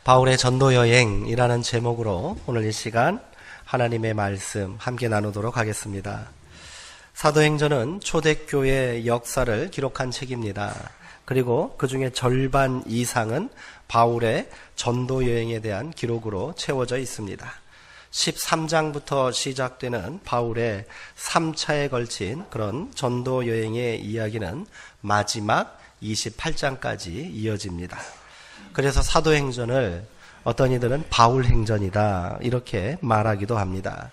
바울의 전도 여행이라는 제목으로 오늘 이 시간 하나님의 말씀 함께 나누도록 하겠습니다. 사도행전은 초대교회 역사를 기록한 책입니다. 그리고 그 중에 절반 이상은 바울의 전도 여행에 대한 기록으로 채워져 있습니다. 13장부터 시작되는 바울의 3차에 걸친 그런 전도 여행의 이야기는 마지막 28장까지 이어집니다. 그래서 사도행전을 어떤 이들은 바울행전이다 이렇게 말하기도 합니다.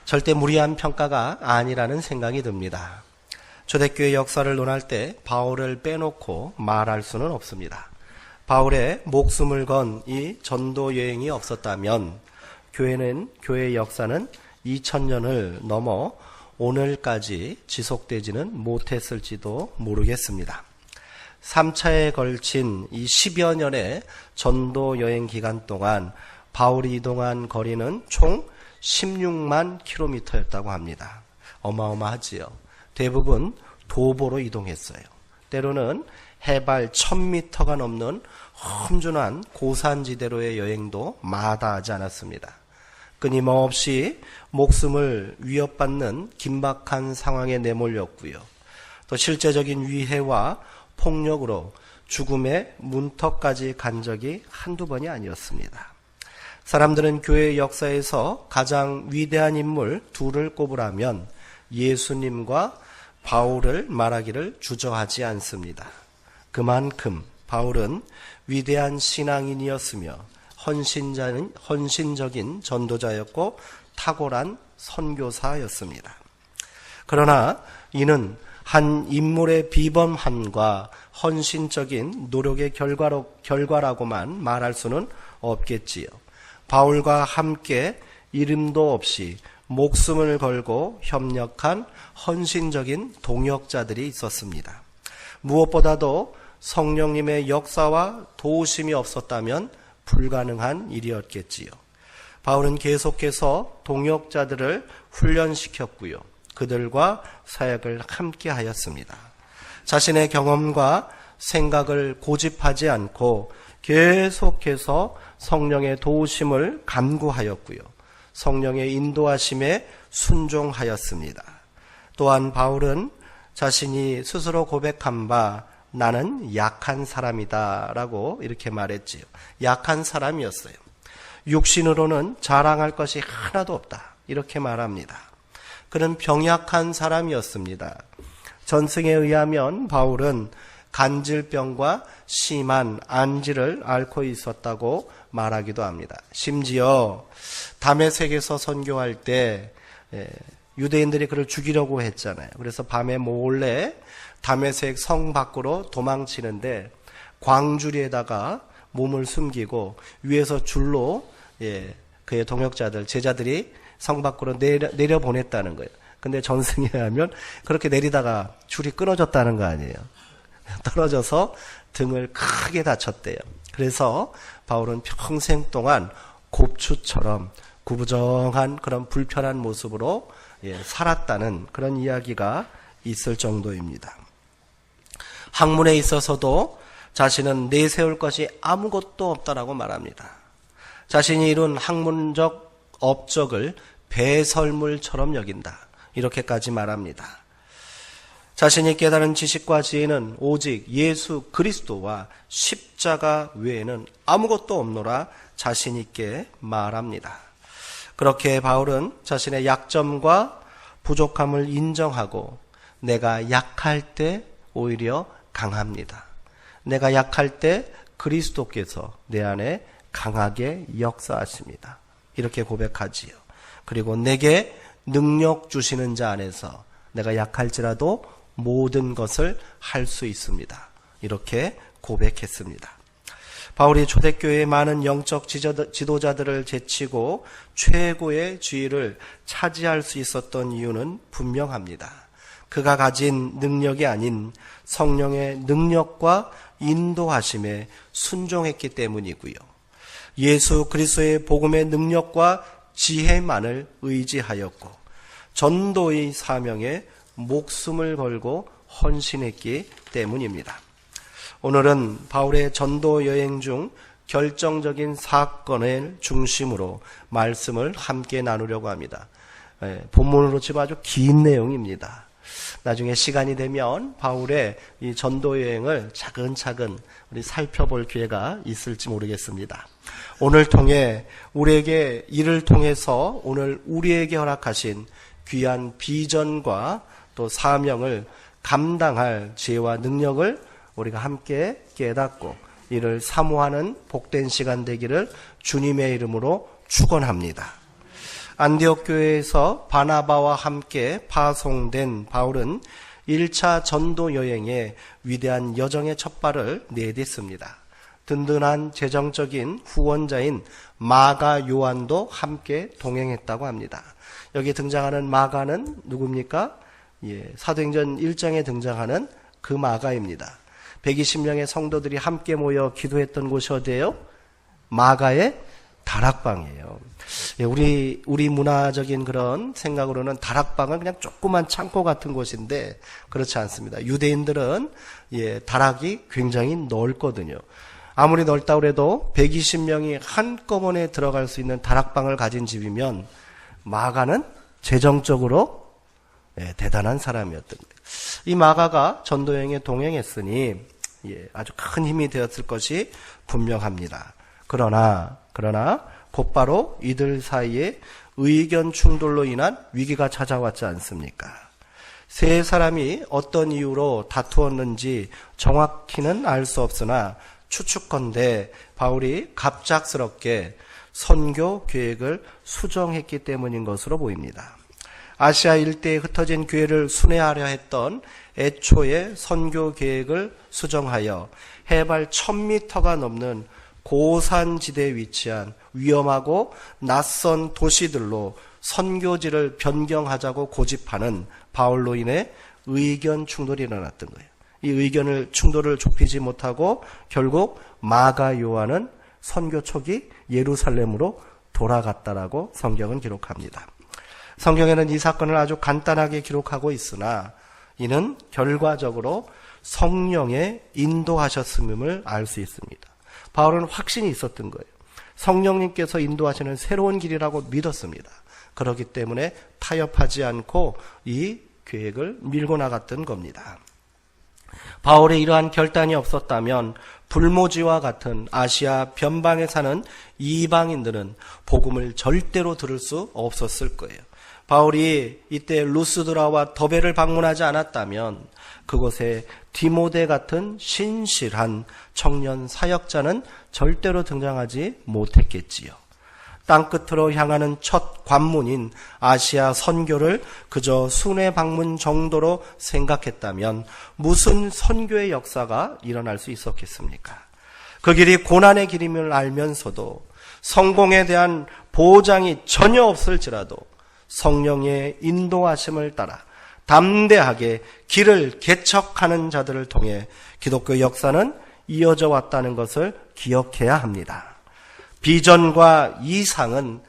절대 무리한 평가가 아니라는 생각이 듭니다. 초대교회 역사를 논할 때 바울을 빼놓고 말할 수는 없습니다. 바울의 목숨을 건 이 전도 여행이 없었다면 교회 역사는 2000년을 넘어 오늘까지 지속되지는 못했을지도 모르겠습니다. 3차에 걸친 이 10여 년의 전도 여행 기간 동안 바울이 이동한 거리는 총 16만 킬로미터였다고 합니다. 어마어마하지요. 대부분 도보로 이동했어요. 때로는 해발 1000m가 넘는 험준한 고산지대로의 여행도 마다하지 않았습니다. 끊임없이 목숨을 위협받는 긴박한 상황에 내몰렸고요. 또 실제적인 위해와 폭력으로 죽음의 문턱까지 간 적이 한두 번이 아니었습니다. 사람들은 교회 역사에서 가장 위대한 인물 둘을 꼽으라면 예수님과 바울을 말하기를 주저하지 않습니다. 그만큼 바울은 위대한 신앙인이었으며 헌신적인 전도자였고 탁월한 선교사였습니다. 그러나 이는 한 인물의 비범함과 헌신적인 노력의 결과라고만 말할 수는 없겠지요. 바울과 함께 이름도 없이 목숨을 걸고 협력한 헌신적인 동역자들이 있었습니다. 무엇보다도 성령님의 역사와 도우심이 없었다면 불가능한 일이었겠지요. 바울은 계속해서 동역자들을 훈련시켰고요. 그들과 사역을 함께 하였습니다. 자신의 경험과 생각을 고집하지 않고 계속해서 성령의 도우심을 간구하였고요. 성령의 인도하심에 순종하였습니다. 또한 바울은 자신이 스스로 고백한 바 나는 약한 사람이다 라고 이렇게 말했지요. 약한 사람이었어요. 육신으로는 자랑할 것이 하나도 없다 이렇게 말합니다. 그는 병약한 사람이었습니다. 전승에 의하면 바울은 간질병과 심한 안지를 앓고 있었다고 말하기도 합니다. 심지어 다메섹에서 선교할 때 유대인들이 그를 죽이려고 했잖아요. 그래서 밤에 몰래 다메섹 성 밖으로 도망치는데 광주리에다가 몸을 숨기고 위에서 줄로 그의 동역자들 제자들이 성 밖으로 내려보냈다는 거예요. 근데 전승에 하면 그렇게 내리다가 줄이 끊어졌다는 거 아니에요. 떨어져서 등을 크게 다쳤대요. 그래서 바울은 평생 동안 곱추처럼 구부정한 그런 불편한 모습으로 살았다는 그런 이야기가 있을 정도입니다. 학문에 있어서도 자신은 내세울 것이 아무것도 없다라고 말합니다. 자신이 이룬 학문적 업적을 배설물처럼 여긴다. 이렇게까지 말합니다. 자신이 깨달은 지식과 지혜는 오직 예수 그리스도와 십자가 외에는 아무것도 없노라 자신 있게 말합니다. 그렇게 바울은 자신의 약점과 부족함을 인정하고 내가 약할 때 오히려 강합니다. 내가 약할 때 그리스도께서 내 안에 강하게 역사하십니다. 이렇게 고백하지요. 그리고 내게 능력 주시는 자 안에서 내가 약할지라도 모든 것을 할 수 있습니다. 이렇게 고백했습니다. 바울이 초대교회의 많은 영적 지도자들을 제치고 최고의 지위를 차지할 수 있었던 이유는 분명합니다. 그가 가진 능력이 아닌 성령의 능력과 인도하심에 순종했기 때문이고요. 예수 그리스도의 복음의 능력과 지혜만을 의지하였고 전도의 사명에 목숨을 걸고 헌신했기 때문입니다. 오늘은 바울의 전도 여행 중 결정적인 사건을 중심으로 말씀을 함께 나누려고 합니다. 본문으로 치면 아주 긴 내용입니다. 나중에 시간이 되면 바울의 이 전도 여행을 차근차근 우리 살펴볼 기회가 있을지 모르겠습니다. 오늘 통해 우리에게 이를 통해서 오늘 우리에게 허락하신 귀한 비전과 또 사명을 감당할 지혜와 능력을 우리가 함께 깨닫고 이를 사모하는 복된 시간 되기를 주님의 이름으로 축원합니다. 안디옥 교회에서 바나바와 함께 파송된 바울은 1차 전도 여행의 위대한 여정의 첫 발을 내딛습니다. 든든한 재정적인 후원자인 마가 요한도 함께 동행했다고 합니다. 여기 등장하는 마가는 누굽니까? 사도행전 1장에 등장하는 그 마가입니다. 120명의 성도들이 함께 모여 기도했던 곳이 어디예요? 마가의 다락방이에요. 우리 문화적인 그런 생각으로는 다락방은 그냥 조그만 창고 같은 곳인데 그렇지 않습니다. 유대인들은 다락이 굉장히 넓거든요. 아무리 넓다고 해도 120명이 한꺼번에 들어갈 수 있는 다락방을 가진 집이면 마가는 재정적으로 대단한 사람이었던 거예요. 이 마가가 전도여행에 동행했으니 아주 큰 힘이 되었을 것이 분명합니다. 그러나 곧바로 이들 사이에 의견 충돌로 인한 위기가 찾아왔지 않습니까? 세 사람이 어떤 이유로 다투었는지 정확히는 알 수 없으나 추측컨대 바울이 갑작스럽게 선교 계획을 수정했기 때문인 것으로 보입니다. 아시아 일대에 흩어진 교회를 순회하려 했던 애초의 선교 계획을 수정하여 해발 1000m가 넘는 고산지대에 위치한 위험하고 낯선 도시들로 선교지를 변경하자고 고집하는 바울로 인해 의견 충돌이 일어났던 거예요. 이 충돌을 좁히지 못하고 결국 마가 요한은 선교 초기 예루살렘으로 돌아갔다라고 성경은 기록합니다. 성경에는 이 사건을 아주 간단하게 기록하고 있으나 이는 결과적으로 성령의 인도하셨음을 알 수 있습니다. 바울은 확신이 있었던 거예요. 성령님께서 인도하시는 새로운 길이라고 믿었습니다. 그렇기 때문에 타협하지 않고 이 계획을 밀고 나갔던 겁니다. 바울의 이러한 결단이 없었다면 불모지와 같은 아시아 변방에 사는 이방인들은 복음을 절대로 들을 수 없었을 거예요. 바울이 이때 루스드라와 더베를 방문하지 않았다면 그곳에 디모데 같은 신실한 청년 사역자는 절대로 등장하지 못했겠지요. 땅끝으로 향하는 첫 관문인 아시아 선교를 그저 순회 방문 정도로 생각했다면 무슨 선교의 역사가 일어날 수 있었겠습니까? 그 길이 고난의 길임을 알면서도 성공에 대한 보장이 전혀 없을지라도 성령의 인도하심을 따라 담대하게 길을 개척하는 자들을 통해 기독교 역사는 이어져 왔다는 것을 기억해야 합니다. 비전과 이상은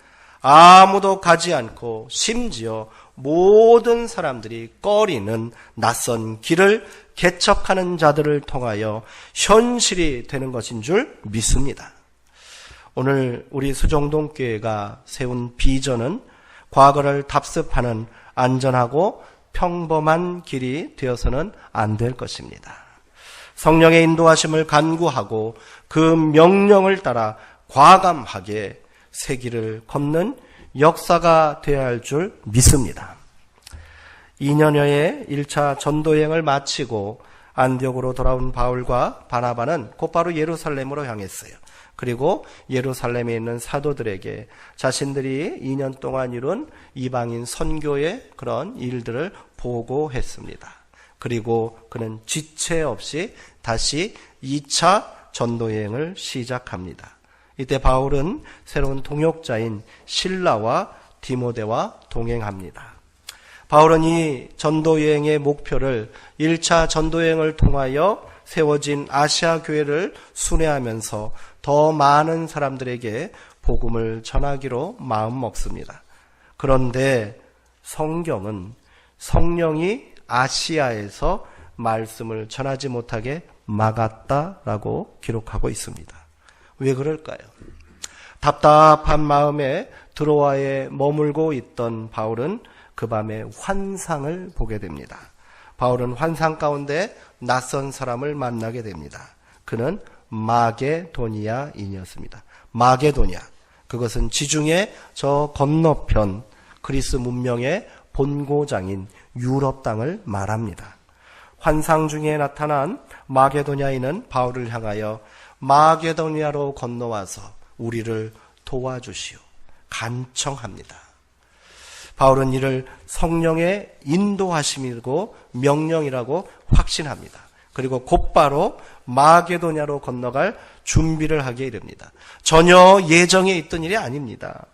아무도 가지 않고 심지어 모든 사람들이 꺼리는 낯선 길을 개척하는 자들을 통하여 현실이 되는 것인 줄 믿습니다. 오늘 우리 수정동교회가 세운 비전은 과거를 답습하는 안전하고 평범한 길이 되어서는 안 될 것입니다. 성령의 인도하심을 간구하고 그 명령을 따라 과감하게 새 길을 걷는 역사가 되어야 할 줄 믿습니다. 2년여의 1차 전도여행을 마치고 안디옥으로 돌아온 바울과 바나바는 곧바로 예루살렘으로 향했어요. 그리고 예루살렘에 있는 사도들에게 자신들이 2년 동안 이룬 이방인 선교의 그런 일들을 보고했습니다. 그리고 그는 지체 없이 다시 2차 전도여행을 시작합니다. 이때 바울은 새로운 동역자인 실라와 디모데와 동행합니다. 바울은 이 전도여행의 목표를 1차 전도여행을 통하여 세워진 아시아 교회를 순회하면서 더 많은 사람들에게 복음을 전하기로 마음먹습니다. 그런데 성경은 성령이 아시아에서 말씀을 전하지 못하게 막았다라고 기록하고 있습니다. 왜 그럴까요? 답답한 마음에 드로아에 머물고 있던 바울은 그 밤에 환상을 보게 됩니다. 바울은 환상 가운데 낯선 사람을 만나게 됩니다. 그는 마게도니아인이었습니다. 마게도니아, 그것은 지중해 저 건너편 그리스 문명의 본고장인 유럽 땅을 말합니다. 환상 중에 나타난 마게도니아인은 바울을 향하여 마게도니아로 건너와서 우리를 도와주시오 간청합니다. 바울은 이를 성령의 인도하심이고 명령이라고 확신합니다. 그리고 곧바로 마게도냐로 건너갈 준비를 하게 이릅니다. 전혀 예정에 있던 일이 아닙니다.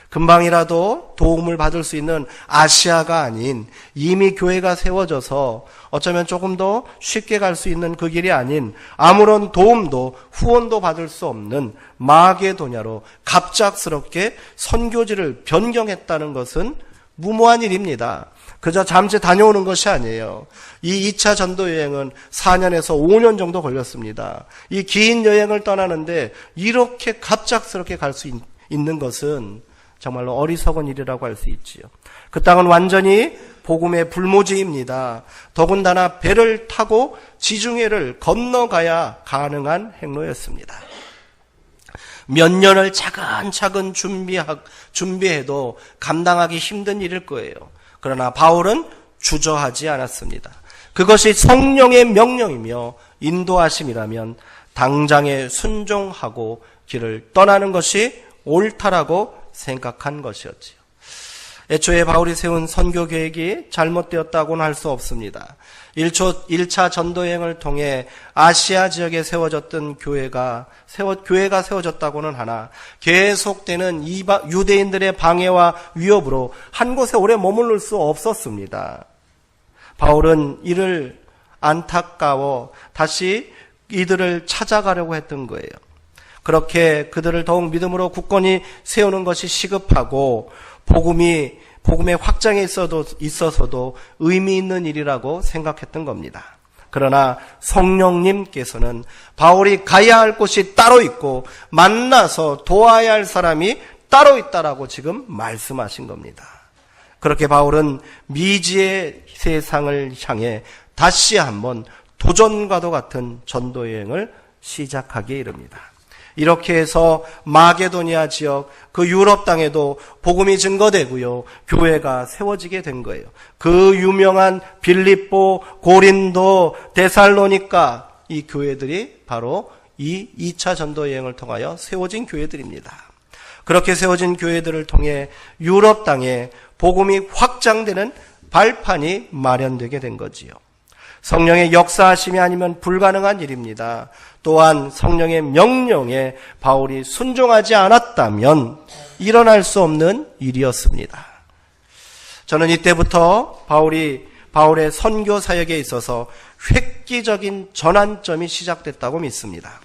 금방이라도 도움을 받을 수 있는 아시아가 아닌 이미 교회가 세워져서 어쩌면 조금 더 쉽게 갈 수 있는 그 길이 아닌 아무런 도움도 후원도 받을 수 없는 마게도냐로 갑작스럽게 선교지를 변경했다는 것은 무모한 일입니다. 그저 잠시 다녀오는 것이 아니에요. 이 2차 전도 여행은 4년에서 5년 정도 걸렸습니다. 이 긴 여행을 떠나는데 이렇게 갑작스럽게 갈 수 있는 것은 정말로 어리석은 일이라고 할 수 있지요. 그 땅은 완전히 복음의 불모지입니다. 더군다나 배를 타고 지중해를 건너가야 가능한 행로였습니다. 몇 년을 차근차근 준비해도 감당하기 힘든 일일 거예요. 그러나 바울은 주저하지 않았습니다. 그것이 성령의 명령이며 인도하심이라면 당장에 순종하고 길을 떠나는 것이 옳다라고 생각한 것이었지요. 애초에 바울이 세운 선교 계획이 잘못되었다고는 할 수 없습니다. 1차 전도여행을 통해 아시아 지역에 세워졌던 교회가 세워졌다고는 하나 계속되는 유대인들의 방해와 위협으로 한 곳에 오래 머무를 수 없었습니다. 바울은 이를 안타까워 다시 이들을 찾아가려고 했던 거예요. 그렇게 그들을 더욱 믿음으로 굳건히 세우는 것이 시급하고 복음의 확장에 있어서도 의미 있는 일이라고 생각했던 겁니다. 그러나 성령님께서는 바울이 가야 할 곳이 따로 있고 만나서 도와야 할 사람이 따로 있다라고 지금 말씀하신 겁니다. 그렇게 바울은 미지의 세상을 향해 다시 한번 도전과도 같은 전도여행을 시작하기에 이릅니다. 이렇게 해서 마게도니아 지역 그 유럽 땅에도 복음이 증거되고요. 교회가 세워지게 된 거예요. 그 유명한 빌립보, 고린도, 데살로니가 이 교회들이 바로 이 2차 전도 여행을 통하여 세워진 교회들입니다. 그렇게 세워진 교회들을 통해 유럽 땅에 복음이 확장되는 발판이 마련되게 된 거지요. 성령의 역사하심이 아니면 불가능한 일입니다. 또한 성령의 명령에 바울이 순종하지 않았다면 일어날 수 없는 일이었습니다. 저는 이때부터 바울의 선교 사역에 있어서 획기적인 전환점이 시작됐다고 믿습니다.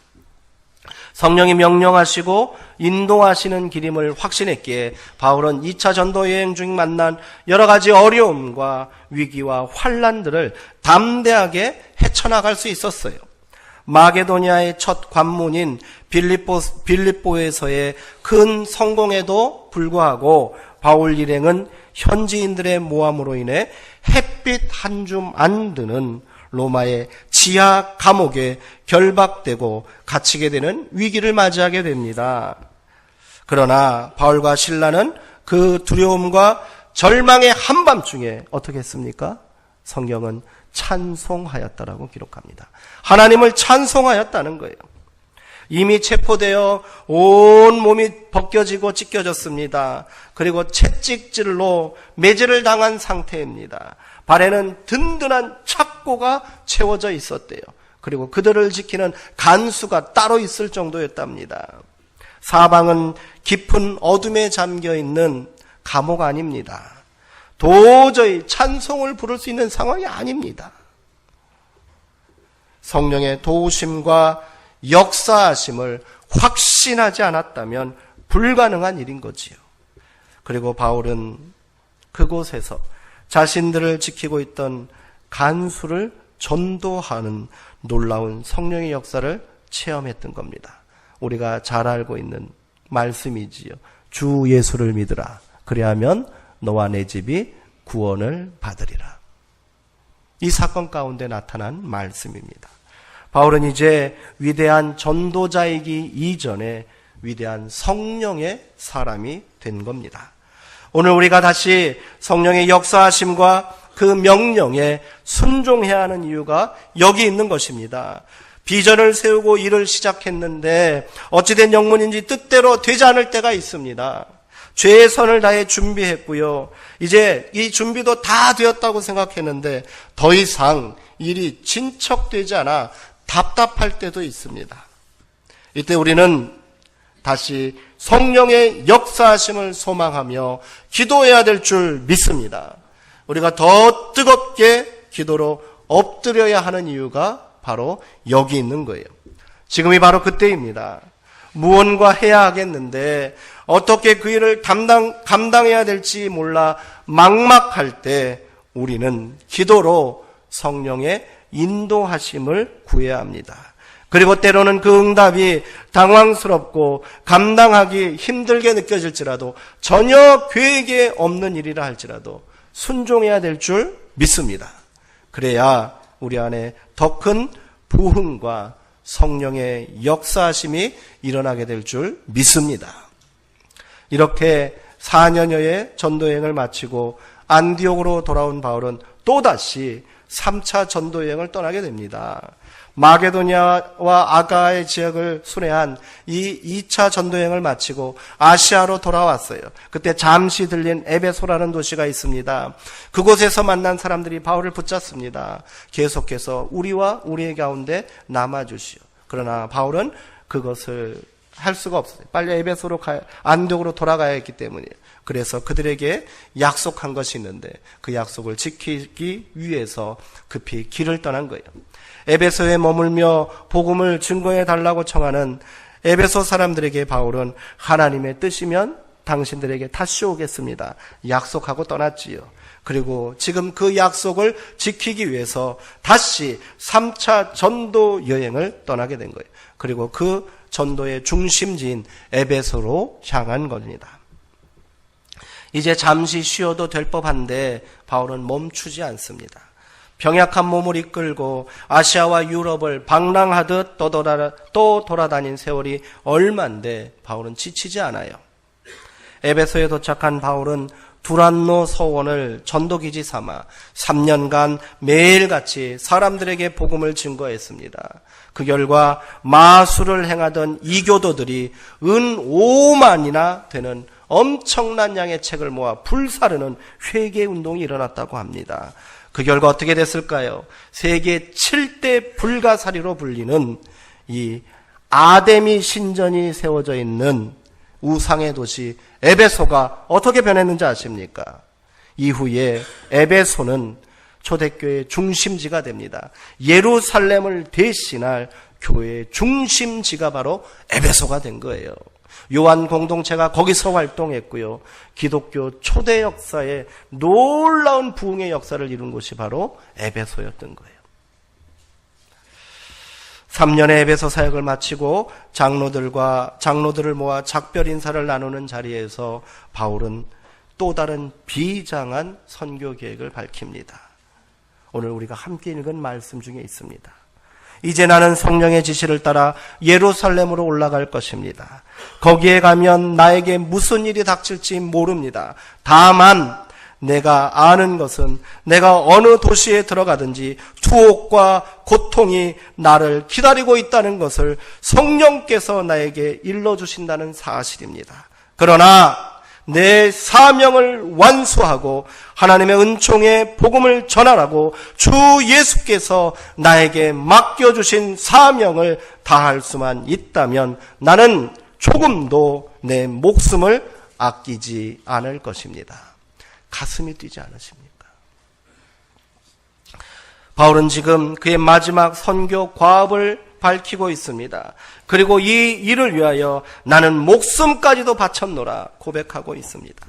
성령이 명령하시고 인도하시는 길임을 확신했기에 바울은 2차 전도 여행 중 만난 여러 가지 어려움과 위기와 환난들을 담대하게 헤쳐나갈 수 있었어요. 마게도니아의 첫 관문인 빌립보에서의 큰 성공에도 불구하고 바울 일행은 현지인들의 모함으로 인해 햇빛 한 줌 안 드는 로마의 지하 감옥에 결박되고 갇히게 되는 위기를 맞이하게 됩니다. 그러나 바울과 실라는 그 두려움과 절망의 한밤중에 어떻게 했습니까? 성경은 찬송하였다라고 기록합니다. 하나님을 찬송하였다는 거예요. 이미 체포되어 온 몸이 벗겨지고 찢겨졌습니다. 그리고 채찍질로 매질을 당한 상태입니다. 발에는 든든한 착고가 채워져 있었대요. 그리고 그들을 지키는 간수가 따로 있을 정도였답니다. 사방은 깊은 어둠에 잠겨있는 감옥 아닙니다. 도저히 찬송을 부를 수 있는 상황이 아닙니다. 성령의 도우심과 역사하심을 확신하지 않았다면 불가능한 일인 거지요. 그리고 바울은 그곳에서 자신들을 지키고 있던 간수를 전도하는 놀라운 성령의 역사를 체험했던 겁니다. 우리가 잘 알고 있는 말씀이지요. 주 예수를 믿으라. 그리하면 너와 내 집이 구원을 받으리라. 이 사건 가운데 나타난 말씀입니다. 바울은 이제 위대한 전도자이기 이전에 위대한 성령의 사람이 된 겁니다. 오늘 우리가 다시 성령의 역사하심과 그 명령에 순종해야 하는 이유가 여기 있는 것입니다. 비전을 세우고 일을 시작했는데 어찌된 영문인지 뜻대로 되지 않을 때가 있습니다. 최선을 다해 준비했고요. 이제 이 준비도 다 되었다고 생각했는데 더 이상 일이 진척되지 않아 답답할 때도 있습니다. 이때 우리는 다시 성령의 역사하심을 소망하며 기도해야 될 줄 믿습니다. 우리가 더 뜨겁게 기도로 엎드려야 하는 이유가 바로 여기 있는 거예요. 지금이 바로 그때입니다. 무언가 해야 하겠는데 어떻게 그 일을 감당해야 될지 몰라 막막할 때 우리는 기도로 성령의 인도하심을 구해야 합니다. 그리고 때로는 그 응답이 당황스럽고 감당하기 힘들게 느껴질지라도 전혀 계획에 없는 일이라 할지라도 순종해야 될 줄 믿습니다. 그래야 우리 안에 더 큰 부흥과 성령의 역사하심이 일어나게 될 줄 믿습니다. 이렇게 4년여의 전도여행을 마치고 안디옥으로 돌아온 바울은 또다시 3차 전도여행을 떠나게 됩니다. 마게도니아와 아가의 지역을 순회한 이 2차 전도여행을 마치고 아시아로 돌아왔어요. 그때 잠시 들린 에베소라는 도시가 있습니다. 그곳에서 만난 사람들이 바울을 붙잡습니다. 계속해서 우리와 우리의 가운데 남아주시오. 그러나 바울은 그것을 할 수가 없어요. 빨리 에베소로 안디옥으로 돌아가야 했기 때문이에요. 그래서 그들에게 약속한 것이 있는데 그 약속을 지키기 위해서 급히 길을 떠난 거예요. 에베소에 머물며 복음을 증거해 달라고 청하는 에베소 사람들에게 바울은 하나님의 뜻이면 당신들에게 다시 오겠습니다. 약속하고 떠났지요. 그리고 지금 그 약속을 지키기 위해서 다시 3차 전도 여행을 떠나게 된 거예요. 그리고 그 전도의 중심지인 에베소로 향한 겁니다. 이제 잠시 쉬어도 될 법한데 바울은 멈추지 않습니다. 병약한 몸을 이끌고 아시아와 유럽을 방랑하듯 또 돌아다닌 세월이 얼만데 바울은 지치지 않아요. 에베소에 도착한 바울은 두란노 서원을 전도기지 삼아 3년간 매일같이 사람들에게 복음을 증거했습니다. 그 결과 마술을 행하던 이교도들이 은 5만이나 되는 엄청난 양의 책을 모아 불사르는 회개운동이 일어났다고 합니다. 그 결과 어떻게 됐을까요? 세계 7대 불가사리로 불리는 이 아데미 신전이 세워져 있는 우상의 도시 에베소가 어떻게 변했는지 아십니까? 이후에 에베소는 초대교회의 중심지가 됩니다. 예루살렘을 대신할 교회의 중심지가 바로 에베소가 된 거예요. 요한 공동체가 거기서 활동했고요. 기독교 초대 역사에 놀라운 부흥의 역사를 이룬 곳이 바로 에베소였던 거예요. 3년의 에베소 사역을 마치고 장로들을 모아 작별 인사를 나누는 자리에서 바울은 또 다른 비장한 선교 계획을 밝힙니다. 오늘 우리가 함께 읽은 말씀 중에 있습니다. 이제 나는 성령의 지시를 따라 예루살렘으로 올라갈 것입니다. 거기에 가면 나에게 무슨 일이 닥칠지 모릅니다. 다만 내가 아는 것은 내가 어느 도시에 들어가든지 투옥과 고통이 나를 기다리고 있다는 것을 성령께서 나에게 일러주신다는 사실입니다. 그러나 내 사명을 완수하고 하나님의 은총의 복음을 전하라고 주 예수께서 나에게 맡겨주신 사명을 다할 수만 있다면 나는 조금도 내 목숨을 아끼지 않을 것입니다. 가슴이 뛰지 않으십니까? 바울은 지금 그의 마지막 선교 과업을 밝히고 있습니다. 그리고 이 일을 위하여 나는 목숨까지도 바쳤노라 고백하고 있습니다.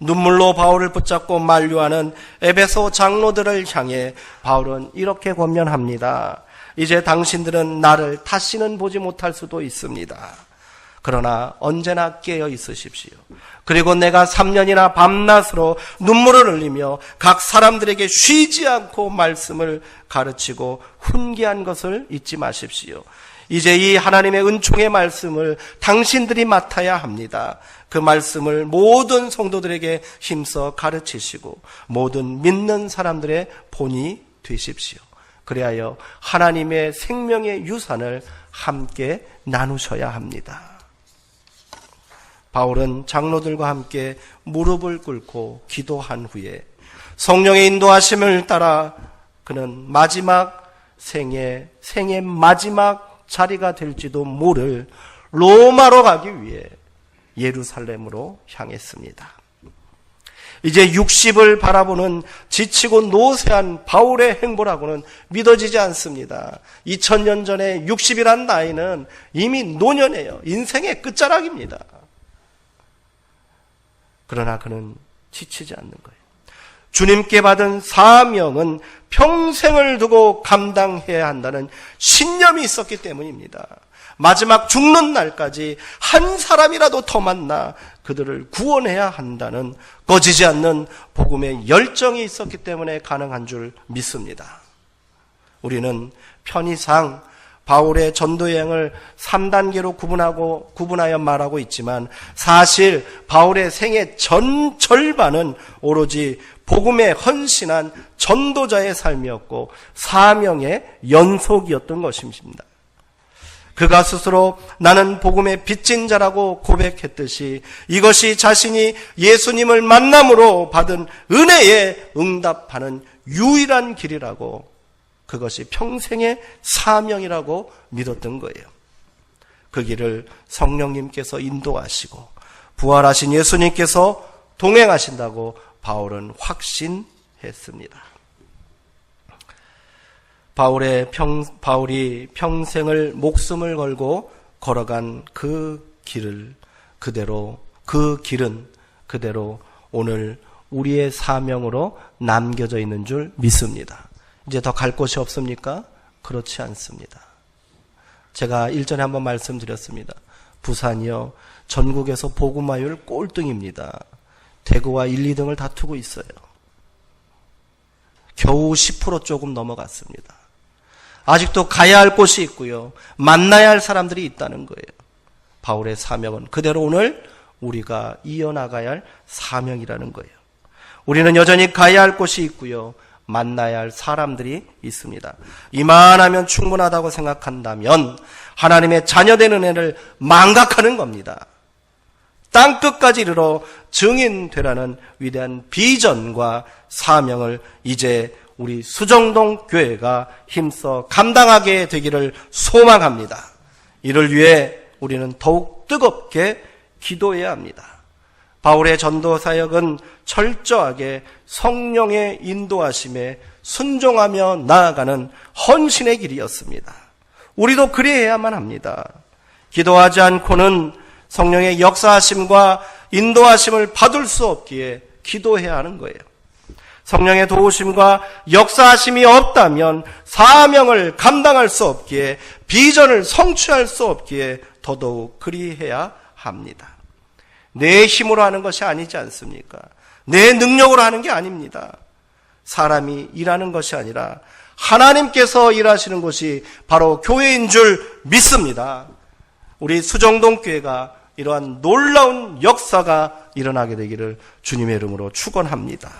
눈물로 바울을 붙잡고 만류하는 에베소 장로들을 향해 바울은 이렇게 권면합니다. 이제 당신들은 나를 다시는 보지 못할 수도 있습니다. 그러나 언제나 깨어 있으십시오. 그리고 내가 3년이나 밤낮으로 눈물을 흘리며 각 사람들에게 쉬지 않고 말씀을 가르치고 훈계한 것을 잊지 마십시오. 이제 이 하나님의 은총의 말씀을 당신들이 맡아야 합니다. 그 말씀을 모든 성도들에게 힘써 가르치시고 모든 믿는 사람들의 본이 되십시오. 그리하여 하나님의 생명의 유산을 함께 나누셔야 합니다. 바울은 장로들과 함께 무릎을 꿇고 기도한 후에 성령의 인도하심을 따라 그는 마지막 생의 마지막 자리가 될지도 모를 로마로 가기 위해 예루살렘으로 향했습니다. 이제 60을 바라보는 지치고 노쇠한 바울의 행보라고는 믿어지지 않습니다. 2000년 전에 60이란 나이는 이미 노년이에요. 인생의 끝자락입니다. 그러나 그는 지치지 않는 거예요. 주님께 받은 사명은 평생을 두고 감당해야 한다는 신념이 있었기 때문입니다. 마지막 죽는 날까지 한 사람이라도 더 만나 그들을 구원해야 한다는 꺼지지 않는 복음의 열정이 있었기 때문에 가능한 줄 믿습니다. 우리는 편의상 바울의 전도 여행을 3단계로 구분하여 말하고 있지만 사실 바울의 생의 전 절반은 오로지 복음에 헌신한 전도자의 삶이었고 사명의 연속이었던 것입니다. 그가 스스로 나는 복음의 빚진 자라고 고백했듯이 이것이 자신이 예수님을 만남으로 받은 은혜에 응답하는 유일한 길이라고, 그것이 평생의 사명이라고 믿었던 거예요. 그 길을 성령님께서 인도하시고 부활하신 예수님께서 동행하신다고 바울은 확신했습니다. 바울이 평생을 목숨을 걸고 걸어간 그 길은 그대로 오늘 우리의 사명으로 남겨져 있는 줄 믿습니다. 이제 더 갈 곳이 없습니까? 그렇지 않습니다. 제가 일전에 한번 말씀드렸습니다. 부산이요, 전국에서 복음화율 꼴등입니다. 대구와 1, 2등을 다투고 있어요. 겨우 10% 조금 넘어갔습니다. 아직도 가야 할 곳이 있고요, 만나야 할 사람들이 있다는 거예요. 바울의 사명은 그대로 오늘 우리가 이어나가야 할 사명이라는 거예요. 우리는 여전히 가야 할 곳이 있고요, 만나야 할 사람들이 있습니다. 이만하면 충분하다고 생각한다면 하나님의 자녀된 은혜를 망각하는 겁니다. 땅끝까지 이르러 증인되라는 위대한 비전과 사명을 이제 우리 수정동 교회가 힘써 감당하게 되기를 소망합니다. 이를 위해 우리는 더욱 뜨겁게 기도해야 합니다. 바울의 전도 사역은 철저하게 성령의 인도하심에 순종하며 나아가는 헌신의 길이었습니다. 우리도 그래야만 합니다. 기도하지 않고는 성령의 역사하심과 인도하심을 받을 수 없기에 기도해야 하는 거예요. 성령의 도우심과 역사하심이 없다면 사명을 감당할 수 없기에, 비전을 성취할 수 없기에 더더욱 그리해야 합니다. 내 힘으로 하는 것이 아니지 않습니까? 내 능력으로 하는 게 아닙니다. 사람이 일하는 것이 아니라 하나님께서 일하시는 곳이 바로 교회인 줄 믿습니다. 우리 수정동 교회가 이러한 놀라운 역사가 일어나게 되기를 주님의 이름으로 축원합니다.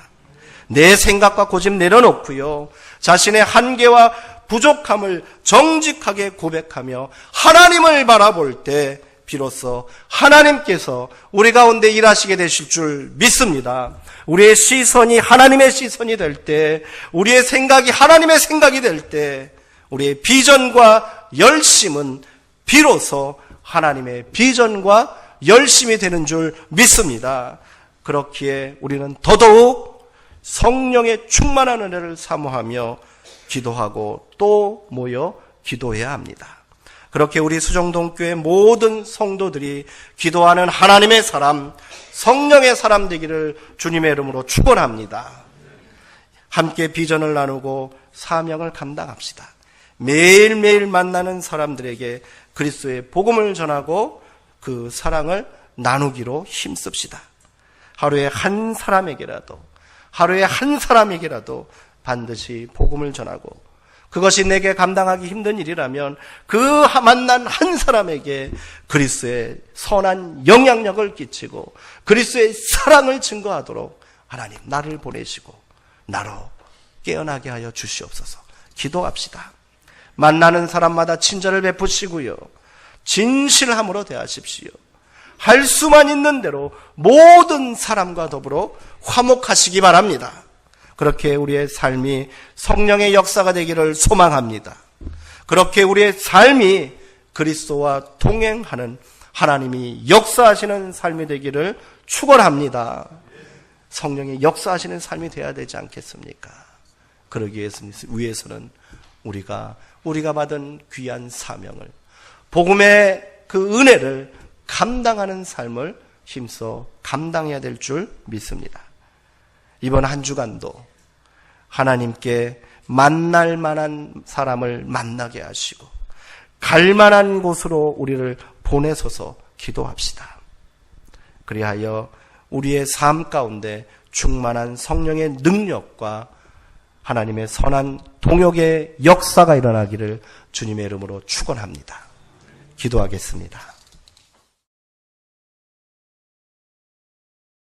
내 생각과 고집 내려놓고요, 자신의 한계와 부족함을 정직하게 고백하며 하나님을 바라볼 때 비로소 하나님께서 우리 가운데 일하시게 되실 줄 믿습니다. 우리의 시선이 하나님의 시선이 될 때, 우리의 생각이 하나님의 생각이 될 때, 우리의 비전과 열심은 비로소 하나님의 비전과 열심이 되는 줄 믿습니다. 그렇기에 우리는 더더욱 성령의 충만한 은혜를 사모하며 기도하고 또 모여 기도해야 합니다. 그렇게 우리 수정동교회 모든 성도들이 기도하는 하나님의 사람, 성령의 사람 되기를 주님의 이름으로 축원합니다. 함께 비전을 나누고 사명을 감당합시다. 매일매일 만나는 사람들에게 그리스도의 복음을 전하고 그 사랑을 나누기로 힘씁시다. 하루에 한 사람에게라도 반드시 복음을 전하고, 그것이 내게 감당하기 힘든 일이라면 그 만난 한 사람에게 그리스도의 선한 영향력을 끼치고 그리스도의 사랑을 증거하도록 하나님 나를 보내시고 나로 깨어나게 하여 주시옵소서. 기도합시다. 만나는 사람마다 친절을 베푸시고요, 진실함으로 대하십시오. 할 수만 있는 대로 모든 사람과 더불어 화목하시기 바랍니다. 그렇게 우리의 삶이 성령의 역사가 되기를 소망합니다. 그렇게 우리의 삶이 그리스도와 동행하는 하나님이 역사하시는 삶이 되기를 축원합니다. 성령이 역사하시는 삶이 되어야 되지 않겠습니까? 그러기 위해서는 우리가 받은 귀한 사명을, 복음의 그 은혜를 감당하는 삶을 힘써 감당해야 될 줄 믿습니다. 이번 한 주간도 하나님께 만날 만한 사람을 만나게 하시고 갈 만한 곳으로 우리를 보내소서 기도합시다. 그리하여 우리의 삶 가운데 충만한 성령의 능력과 하나님의 선한 동역의 역사가 일어나기를 주님의 이름으로 축원합니다. 기도하겠습니다.